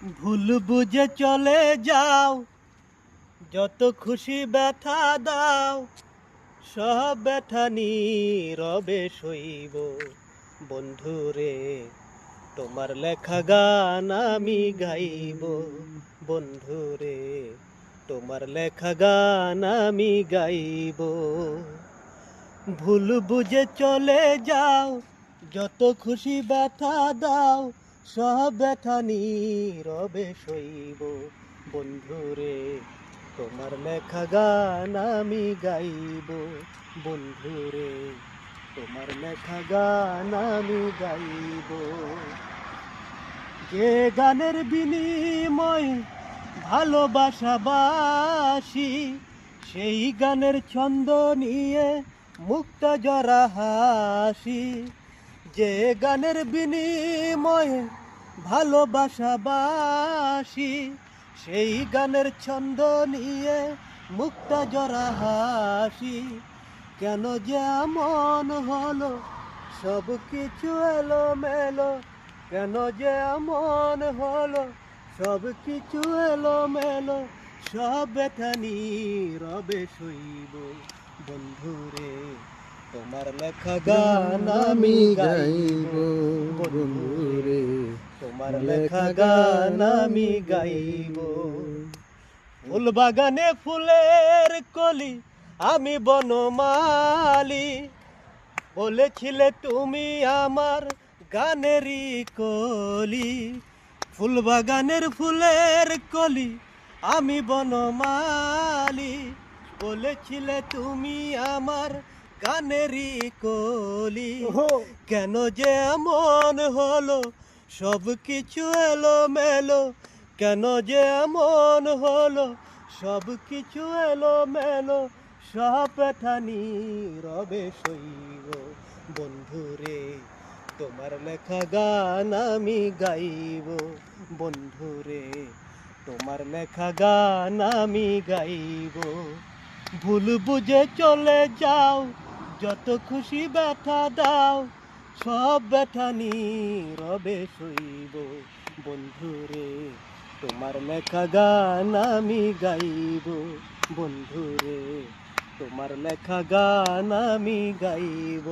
ভুল বুঝে চলে যাও, যত খুশি ব্যথা দাও, সব ব্যথা নীরবে সইব। বন্ধুরে তোমার লেখা গান আমি গাইব। বন্ধুরে তোমার লেখা গান আমি গাইব। ভুল বুঝে চলে যাও, যত খুশি ব্যথা দাও, সব ব্যথা নীরবে সইব। বন্ধুরে তোমার লেখা গান আমি গাইব। বন্ধুরে তোমার লেখা গান আমি গাইব। যে গানের বিনিময় ভালোবাসাবাসি, সেই গানের ছন্দ নিয়ে মুক্তা জরা হাসি। যে গানের বিনিময়ে ভালোবাসাবাসি, সেই গানের ছন্দ নিয়ে মুক্তা জরা হাসি। কেন যে এমন হলো, সব কিছু এলো মেলো। কেন যে এমন হলো, সব কিছু এলো মেলো। সব ব্যথা নীরবে সইব। বন্ধুরে তোমার লেখা গান আমি গাইব। বন্ধুরে তোমার লেখা গান আমি গাইব। ফুল বাগানে ফুলের কলি, আমি বনমালী। বলেছিলে তুমি আমার গানেরই কলি। ফুল বাগানের ফুলের কলি, আমি বনমালী। বলেছিলে তুমি আমার গানেরই কলি। কেন যে এমন হলো, সব কিছু এলো মেলো। কেন যে এমন হলো, সব কিছু এলো মেলো। সব ব্যথা নীরবে সইব। বন্ধুরে তোমার লেখা গান আমি গাইব। বন্ধুরে তোমার লেখা গান আমি গাইব। ভুল বুঝে চলে যাও, যত খুশি ব্যথা দাও, সব ব্যথা নীরবে সইব। বন্ধুরে তোমার লেখা গান আমি গাইব। বন্ধুরে তোমার লেখা গান আমি গাইব।